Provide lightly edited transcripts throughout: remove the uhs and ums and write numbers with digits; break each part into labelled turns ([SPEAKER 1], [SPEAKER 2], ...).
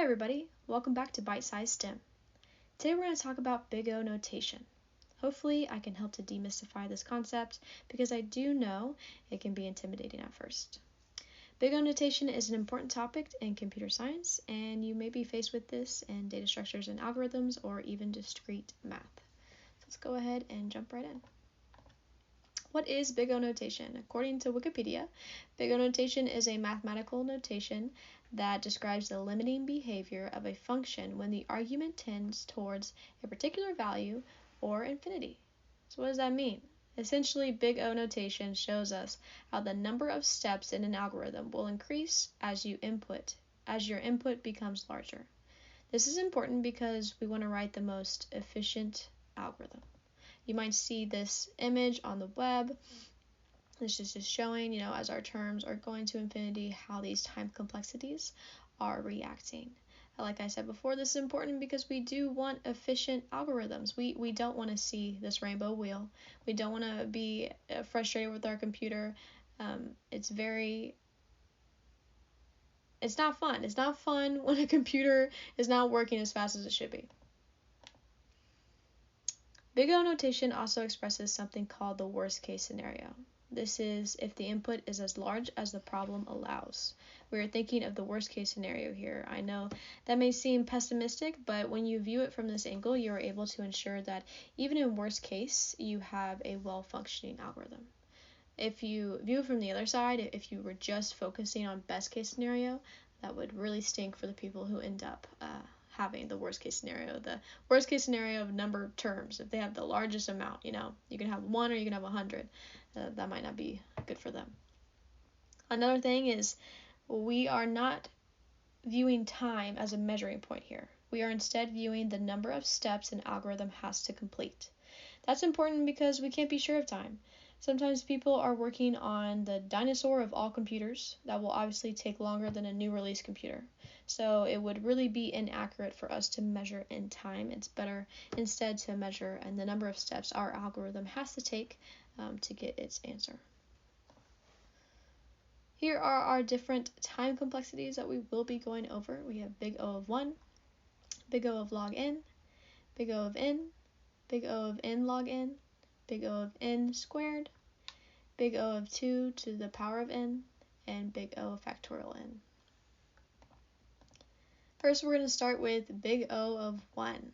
[SPEAKER 1] Hi everybody, welcome back to Bite Size STEM. Today we're going to talk about big O notation. Hopefully I can help to demystify this concept because I do know it can be intimidating at first. Big O notation is an important topic in computer science, and you may be faced with this in data structures and algorithms or even discrete math. So let's go ahead and jump right in. What is big O notation? According to Wikipedia, big O notation is a mathematical notation that describes the limiting behavior of a function when the argument tends towards a particular value or infinity. So what does that mean? Essentially, big O notation shows us how the number of steps in an algorithm will increase as your input becomes larger. This is important because we want to write the most efficient algorithm. You might see this image on the web. This is just showing, as our terms are going to infinity, how these time complexities are reacting. Like I said before, this is important because we do want efficient algorithms. We don't want to see this rainbow wheel. We don't want to be frustrated with our computer. It's not fun. It's not fun when a computer is not working as fast as it should be. Big O notation also expresses something called the worst case scenario. This is if the input is as large as the problem allows. We are thinking of the worst case scenario here. I know that may seem pessimistic, but when you view it from this angle, you are able to ensure that even in worst case, you have a well-functioning algorithm. If you view it from the other side, if you were just focusing on best case scenario, that would really stink for the people who end up having the worst case scenario. The worst case scenario of number of terms, if they have the largest amount, you can have 1 or you can have 100. That might not be good for them. Another thing is we are not viewing time as a measuring point here. We are instead viewing the number of steps an algorithm has to complete. That's important because we can't be sure of time. Sometimes people are working on the dinosaur of all computers. That will obviously take longer than a new release computer. So it would really be inaccurate for us to measure in time. It's better instead to measure in the number of steps our algorithm has to take to get its answer. Here are our different time complexities that we will be going over. We have big O of 1, big O of log n, big O of n, big O of n log n, big O of n squared, big O of 2 to the power of n, and big O factorial n. First, we're going to start with big O of 1.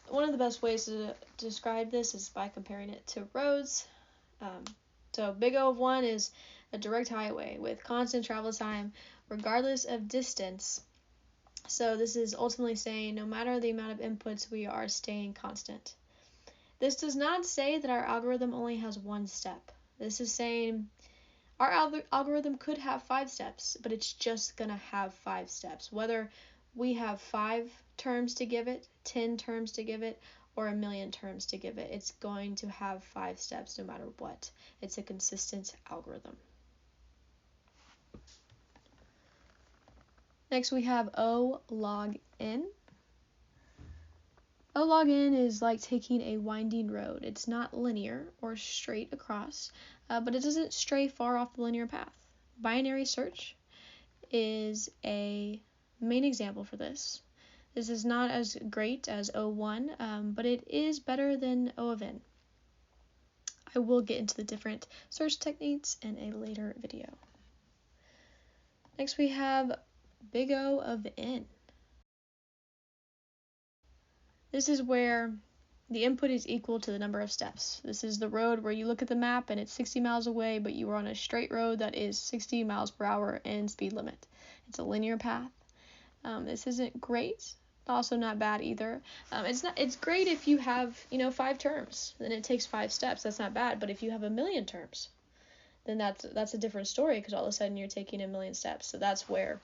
[SPEAKER 1] One of the best ways to describe this is by comparing it to roads. So big O of 1 is a direct highway with constant travel time regardless of distance. So this is ultimately saying no matter the amount of inputs, we are staying constant. This does not say that our algorithm only has one step. This is saying our algorithm could have 5 steps, but it's just going to have 5 steps. Whether we have 5 terms to give it, 10 terms to give it, or 1,000,000 terms to give it, it's going to have 5 steps no matter what. It's a consistent algorithm. Next we have O log n. O log n is like taking a winding road. It's not linear or straight across, but it doesn't stray far off the linear path. Binary search is a main example for this. This is not as great as O1, but it is better than O of n. I will get into the different search techniques in a later video. Next we have big O of n. This is where the input is equal to the number of steps. This is the road where you look at the map and it's 60 miles away, but you are on a straight road that is 60 miles per hour and speed limit. It's a linear path. This isn't great, also not bad either. It's great if you have 5 terms, then it takes 5 steps. That's not bad. But if you have 1,000,000 terms, then that's a different story because all of a sudden you're taking 1,000,000 steps. So that's where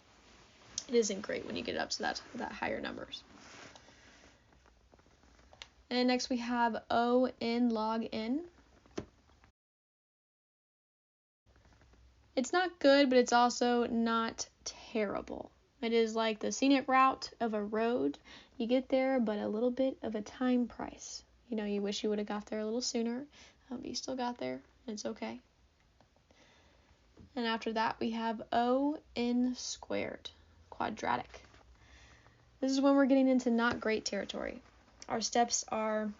[SPEAKER 1] it isn't great when you get up to that higher numbers. And next we have O n log n. It's not good, but it's also not terrible. It is like the scenic route of a road. You get there, but a little bit of a time price. You wish you would have got there a little sooner, but you still got there. It's okay. And after that, we have O(n) squared, quadratic. This is when we're getting into not great territory. Our steps are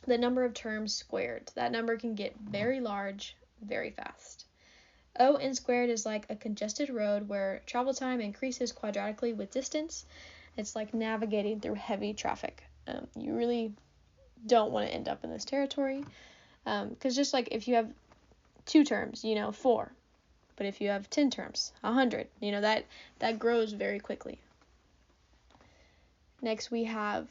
[SPEAKER 1] the number of terms squared. That number can get very large very fast. O(n) squared is like a congested road where travel time increases quadratically with distance. It's like navigating through heavy traffic. You really don't want to end up in this territory, because just like if you have 2 terms, 4. But if you have 10 terms, 100, that grows very quickly. Next we have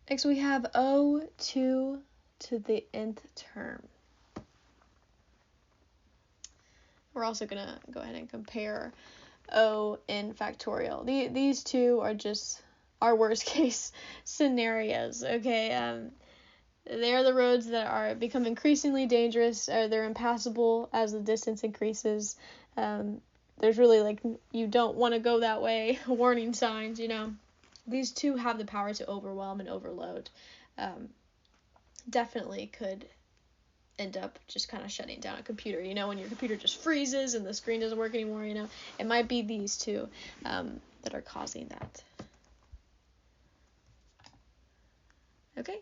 [SPEAKER 1] O2 to the nth term. We're also going to go ahead and compare O(n) factorial. These two are just our worst case scenarios, okay? They're the roads that become increasingly dangerous, or they're impassable as the distance increases. There's really you don't want to go that way, warning signs, These two have the power to overwhelm and overload. Definitely could end up just kind of shutting down a computer, when your computer just freezes and the screen doesn't work anymore, It might be these two that are causing that. Okay.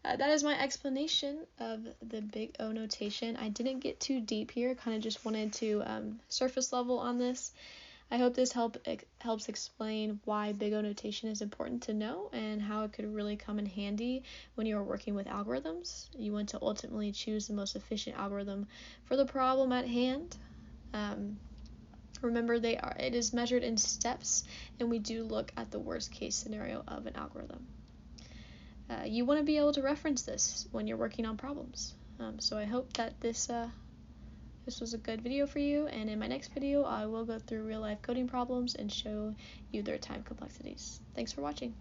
[SPEAKER 1] That is my explanation of the big O notation. I didn't get too deep here, kind of just wanted to surface level on this. I hope this helps explain why big O notation is important to know and how it could really come in handy when you're working with algorithms. You want to ultimately choose the most efficient algorithm for the problem at hand. Remember, it is measured in steps, and we do look at the worst case scenario of an algorithm. You want to be able to reference this when you're working on problems. So I hope that this was a good video for you, and in my next video I will go through real life coding problems and show you their time complexities. Thanks for watching.